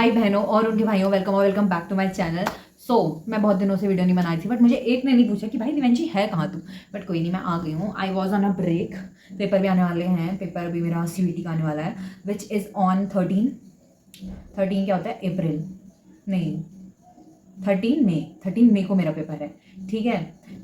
हाय बहनों और उनके भाइयों, welcome back to my channel. मैं बहुत दिनों से वीडियो नहीं बना रही थी, बट मुझे एक ने नहीं पूछा कि भाई दिव्यांशी है कहाँ तू। बट कोई नहीं, मैं आ गई हूँ। I was on a break. Paper भी आने वाले हैं, पेपर भी मेरा CVT का आने वाला है, विच इज़ ऑन 13 क्या होता है, अप्रैल नहीं 13 मई को मेरा पेपर है, ठीक है।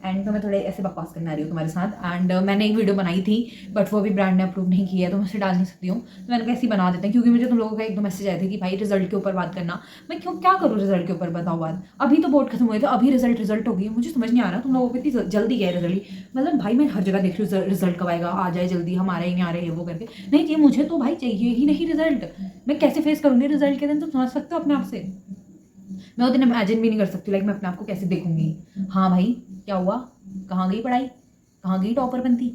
एंड तो मैं थोड़े ऐसे बकवास करने आ रही हूँ तुम्हारे साथ। एंड मैंने एक वीडियो बनाई थी, बट वो भी ब्रांड ने अप्रूव नहीं किया है, तो मैं उसे डाल नहीं सकती हूँ। तो मैंने कैसे बना देते हैं, क्योंकि मुझे तुम लोगों का एक दो मैसेज आए थे कि भाई रिजल्ट के ऊपर बात करना। मैं क्यों क्या करूँ रिजल्ट के ऊपर, बताओ बात। अभी तो बोर्ड खत्म हुए थे, अभी रिजल्ट हो गई। मुझे समझ नहीं आ रहा तुम लोगों को इतनी जल्दी क्या है रिजल्ट। मतलब भाई मैं हर जगह देख रही हूँ रिजल्ट कब आएगा, आ जाए जल्दी, हमारा ही नहीं आ रहा है वो करके। नहीं चाहिए मुझे तो भाई, चाहिए ही नहीं रिजल्ट। मैं कैसे फेस करूँगी रिजल्ट के दिन, तुम समझ सकते हो अपने आप से। मैं वो दिन इमेजिन भी नहीं कर सकती, लाइक मैं अपने आप को कैसे देखूंगी। हाँ भाई क्या हुआ, कहाँ गई पढ़ाई, कहाँ गई टॉपर बनती,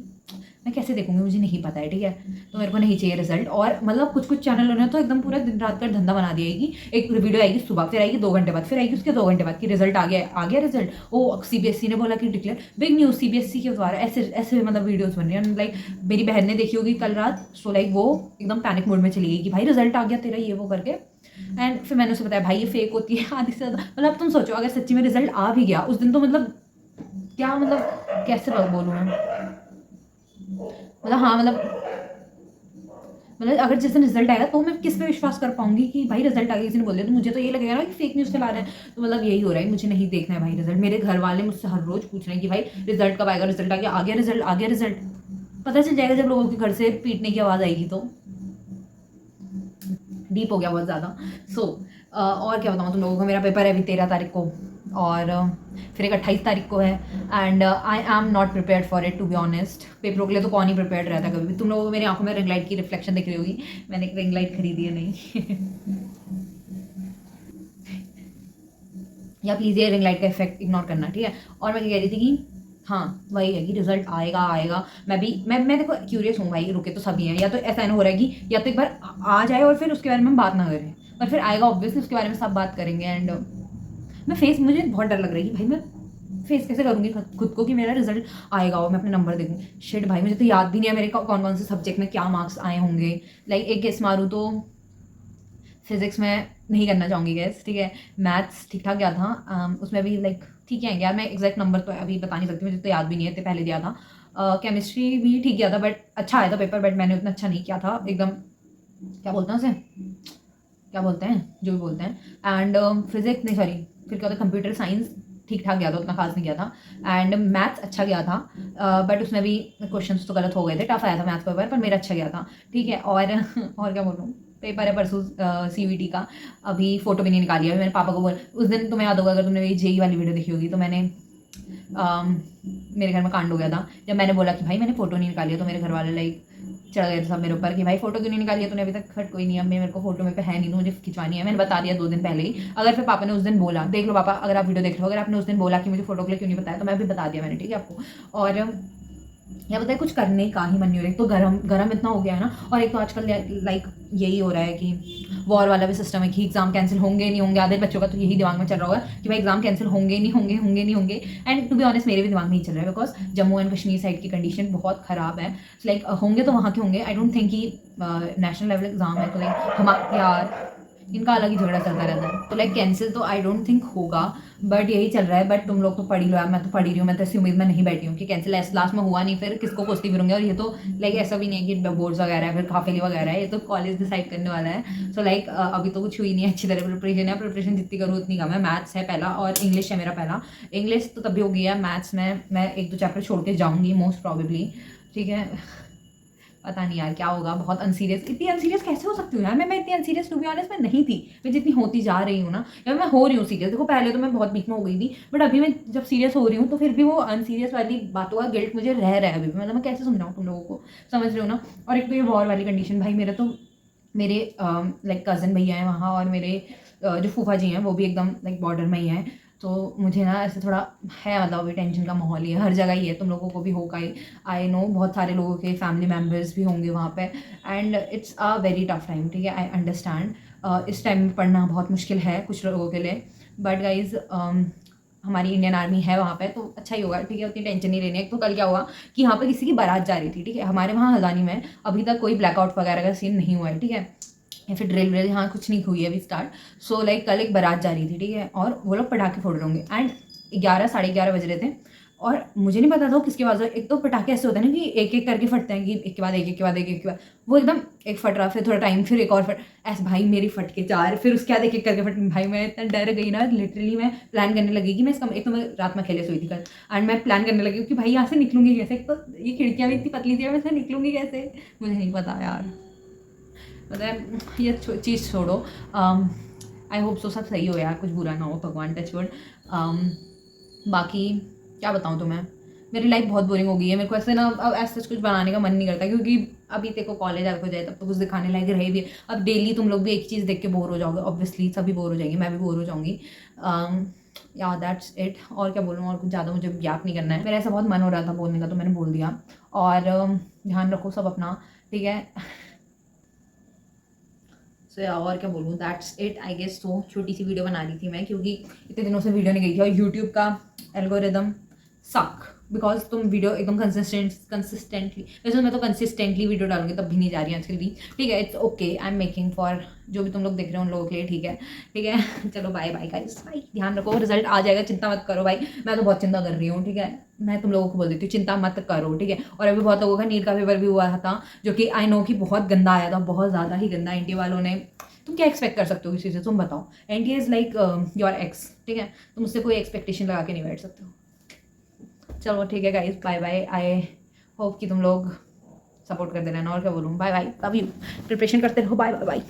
मैं कैसे देखूंगी, मुझे नहीं पता है, ठीक है। तो मेरे को नहीं चाहिए रिजल्ट। और मतलब कुछ चैनलों ने तो एकदम पूरा दिन रात का धंधा बना दिया है कि एक वीडियो आएगी सुबह, फिर आएगी 2 घंटे बाद, फिर आएगी उसके 2 घंटे बाद कि रिजल्ट आ गया रिजल्ट। वो CBSE ने बोला कि डिक्लेयर, बिग न्यूज़ CBSE के द्वारा, ऐसे ऐसे मतलब वीडियोज़ बन रही हैं। लाइक मेरी बहन ने देखी होगी कल रात, सो लाइक वो एकदम पैनिक मोड में चली गई कि भाई रिजल्ट आ गया तेरा, ये वो करके। एंड फिर मैंने उसे बताया भाई ये फेक होती है आधी से ज़्यादा। मतलब तुम सोचो अगर सच्ची में रिजल्ट आ भी गया उस दिन, तो मतलब क्या, मतलब कैसे बोलूँ मैं। मतलब हाँ मतलब अगर जिस दिन रिजल्ट आएगा तो मैं किस पे विश्वास कर पाऊंगी कि भाई रिजल्ट आ गया, किसी ने बोल दिया, तो मुझे तो ये लगेगा ना कि फेक न्यूज़ चला रहे हैं। तो मतलब यही हो रहा है, मुझे नहीं देखना है भाई रिजल्ट। मेरे घर वाले मुझसे हर रोज पूछ रहे हैं कि भाई रिजल्ट कब आएगा, रिजल्ट आ गया रिजल्ट। पता चल जाएगा जब लोगों के घर से पीटने की आवाज़ आएगी। तो डीप हो गया बहुत ज़्यादा। और क्या बताऊँ तुम लोगों को, मेरा पेपर है अभी 13 तारीख को, और फिर एक 28 तारीख को है। And I am not prepared for it, to be honest. पेपरों के लिए तो कौन ही प्रिपेयर्ड रहता है कभी भी। तुम लोगों को मेरी आंखों में रिंग लाइट की रिफ्लेक्शन दिख रही होगी, मैंने एक रिंग लाइट खरीदी है नहीं या प्लीज़ ये रिंग लाइट का इफेक्ट इग्नोर करना, ठीक है। और मैं कह रही थी कि हाँ वही है कि रिजल्ट आएगा। मैं देखो क्यूरियस हूँ भाई, रुके तो सभी हैं। या तो ऐसा नहीं हो रहा है कि या तो एक बार आ जाए और फिर उसके बारे में हम बात ना करें, पर फिर आएगा ऑब्वियसली उसके बारे में सब बात करेंगे। एंड मुझे बहुत डर लग रहा है कि भाई मैं फेस कैसे करूँगी खुद को कि मेरा रिजल्ट आएगा और मैं अपने नंबर देखूँ। शिट भाई मुझे तो याद भी नहीं है मेरे कौन से सब्जेक्ट में क्या मार्क्स आए होंगे। लाइक एक गेस मारूँ तो फिजिक्स में नहीं करना चाहूँगी गैस, ठीक है। मैथ्स ठीक ठाक गया था, उसमें भी लाइक ठीक है यार। मैं एग्जैक्ट नंबर तो अभी बता नहीं सकती, मुझे तो याद भी नहीं है, इतने पहले दिया था। केमिस्ट्री भी ठीक गया था, बट अच्छा आया था पेपर, बट मैंने उतना अच्छा नहीं किया था एकदम। क्या बोलते हैं उसे, क्या बोलते हैं, जो भी बोलते हैं। एंड फिजिक्स नहीं, सॉरी, फिर क्या होता है, कंप्यूटर साइंस ठीक ठाक गया था, उतना खास नहीं गया था। एंड मैथ्स अच्छा गया था, बट उसमें भी क्वेश्चंस तो गलत हो गए थे, टफ आया था मैथ्स पेपर, पर मेरा अच्छा गया था, ठीक है। और और क्या बोलूँ, पेपर है परसों CVT का, अभी फोटो भी नहीं निकाली है। मेरे पापा को बोल, उस दिन तुम्हें याद होगा अगर तुमने मेरी JEE वाली वीडियो देखी होगी, तो मैंने मेरे घर में कांड हो गया था जब मैंने बोला कि भाई मैंने फोटो नहीं निकाली है। तो मेरे घर वाले लाइक चढ़ गए थे सब मेरे ऊपर कि भाई फोटो क्यों नहीं निकाली है तूने अभी तक। खट कोई नहीं, अब मेरे को फोटो में पे है नहीं, तो मुझे खिंचवानी है। मैंने बता दिया 2 दिन पहले ही। अगर फिर पापा ने उस दिन बोला, देख लो पापा अगर आप वीडियो देख रहे हो, अगर आपने उस दिन बोला कि मुझे फोटो के लिए क्यों नहीं बताया, तो मैं भी बता दिया मैंने, ठीक है आपको। और या बताए कुछ करने का ही मन नहीं हो रहा है। तो गरम इतना हो गया है ना। और एक तो आजकल लाइक यही हो रहा है कि वॉर वाला भी सिस्टम है कि एग्जाम कैंसिल होंगे नहीं होंगे। आधे बच्चों का तो यही दिमाग में चल रहा होगा कि भाई एग्जाम कैंसिल होंगे नहीं होंगे। एंड टू बी ऑनेस्ट मेरे भी दिमाग में ही चल रहा है, because Jammu and Kashmir side की कंडीशन बहुत ख़राब है। लाइक होंगे तो वहाँ के होंगे, आई डोंट थिंक कि नेशनल लेवल एग्जाम है, तो लाइक हम यार इनका अलग ही झगड़ा चलता रहता है। तो लाइक कैंसिल तो आई डोंट थिंक होगा, बट यही चल रहा है। बट तुम लोग तो पढ़ ही लो यार, मैं तो पढ़ ही रही हूँ। मैं तो ऐसी उम्मीद में नहीं बैठी हूँ कि कैंसिल लास्ट में हुआ नहीं, फिर किसको कोसती फिरूंगी। और ये तो लाइक ऐसा भी नहीं है कि बोर्ड्स वगैरह है, फिर काफिली वगैरह है, ये तो कॉलेज डिसाइड करने वाला है। सो लाइक अभी तो कुछ हुई नहीं है अच्छी तरह प्रिपरेशन है। प्रिपरेशन जितनी करूँ उतनी कम है। मैथ्स है पहला और इंग्लिश है मेरा पहला। इंग्लिश तो तभी हो गई है, मैथ्स में मैं 1-2 चैप्टर छोड़ के जाऊँगी मोस्ट प्रॉबेबली, ठीक है। पता नहीं यार क्या होगा, बहुत अनसीरियस, इतनी अनसीरियस कैसे हो सकती हूँ यार। मैं इतनी अनसीरियस टू बी ऑनेस्ट मैं नहीं थी। मैं जितनी होती जा रही हूँ ना, या मैं हो रही हूँ सीरियस। देखो पहले तो मैं बहुत बीच में हो गई थी, बट अभी मैं जब सीरियस हो रही हूँ तो फिर भी वो अनसीरियस वाली बातों का गिल्ट मुझे रह रहा है अभी भी। मतलब मैं कैसे समझाऊँ तुम लोगों को, समझ रहे हो ना। और एक तो ये वॉर वाली कंडीशन, भाई मेरा तो मेरे लाइक कज़न भैया हैं वहाँ, और मेरे जो फूफा जी हैं वो भी एकदम लाइक बॉर्डर में ही हैं। तो मुझे ना ऐसे थोड़ा है, मतलब अभी टेंशन का माहौल ही है, हर जगह ही है, तुम लोगों को भी होगा ही। आई नो बहुत सारे लोगों के फैमिली मेम्बर्स भी होंगे वहाँ पे। And it's a very tough time, ठीक है, आई अंडरस्टैंड। इस टाइम में पढ़ना बहुत मुश्किल है कुछ लोगों के लिए, बट गाइज हमारी इंडियन आर्मी है वहाँ पे, तो अच्छा ही होगा, ठीक है, उतनी टेंशन नहीं लेनी है। तो कल क्या हुआ कि यहाँ पे किसी की बारात जा रही थी, ठीक है, हमारे वहाँ हल्द्वानी में अभी तक कोई ब्लैकआउट वगैरह का सीन नहीं हुआ है, ठीक है। या फिर ड्रिल व्रिल, हाँ कुछ नहीं हुई है अभी स्टार्ट। सो लाइक कल एक बारात जा रही थी, ठीक है, और वो लोग पटाखे फोड़ रहे होंगे एंड 11 साढ़े 11 बज रहे थे और मुझे नहीं पता था किसके पास। एक तो पटाखे ऐसे होते हैं ना कि एक एक करके फटते हैं, कि एक के बाद एक, एक के बाद एक, एक के बाद वो एकदम एक फट रहा, फिर थोड़ा टाइम, फिर एक और फट, ऐसे भाई मेरी फट के 4, फिर उसके बाद एक एक करके फट। भाई मैं इतना डर गई ना, लिटरली मैं प्लान करने लगी कि मैं इसका, एक तो मैं रात में खेले सोई थी कल एंड मैं प्लान करने लगी कि भाई यहाँ से निकलूंगी कैसे, एक तो ये खिड़कियाँ भी इतनी पतली थी, मैं से निकलूंगी कैसे, मुझे नहीं पता यार। मतलब ये चीज़ छोड़ो, आई होप सो सब सही हो यार, कुछ बुरा ना हो, भगवान टच वुड। बाकी क्या बताऊँ तुम्हें, मेरी लाइफ बहुत बोरिंग हो गई है। मेरे को ऐसे ना अब ऐसा कुछ बनाने का मन नहीं करता, क्योंकि अभी तेरे को कॉलेज आगे हो जाए तब तो कुछ दिखाने लायक रहे भी है। अब डेली तुम लोग भी एक चीज़ देख के बोर हो जाओगे, ऑब्वियसली सभी बोर हो जाएंगे, मैं भी बोर हो जाऊंगी। या दैट्स इट, और क्या बोलूँ, और कुछ ज़्यादा मुझे ज्ञाप नहीं करना है। मेरा ऐसा बहुत मन हो रहा था बोलने का तो मैंने बोल दिया। और ध्यान रखो सब अपना, ठीक है। सो या और क्या बोलूँ, दैट्स इट आई गेस। तो छोटी सी वीडियो बना रही थी मैं, क्योंकि इतने दिनों से वीडियो नहीं गई थी और यूट्यूब का एल्गोरिदम सक, बिकॉज तुम वीडियो एकदम कंसिस्टेंटली, वैसे मैं तो कंसिस्टेंटली वीडियो डालूंगी तब भी नहीं जा रही है आजकल भी, ठीक है। It's okay, I am making for जो भी तुम लोग देख रहे हो उन लोगों के लिए, ठीक है, ठीक है। चलो बाय बाय गाइस, बाय, ध्यान रखो, रिजल्ट आ जाएगा, चिंता मत करो भाई, मैं तो बहुत चिंता कर रही हूँ, ठीक है। मैं तुम लोगों को बोल देती हूँ चिंता मत करो, ठीक है। और अभी बहुत लोगों का नीट का पेपर भी हुआ था, जो कि आई नो कि बहुत गंदा आया था, बहुत ज़्यादा ही गंदा। एनटीए वालों ने, तुम क्या एक्सपेक्ट कर सकते हो किसी से, तुम बताओ। NTA is like your x, ठीक है, तुम उससे कोई एक्सपेक्टेशन लगा के नहीं बैठ सकते हो। चलो ठीक है guys, bye bye, I hope कि तुम लोग सपोर्ट करते रहना, और क्या बोलूँ, bye bye, love you, preparation करते रहो, बाय बाय बाय।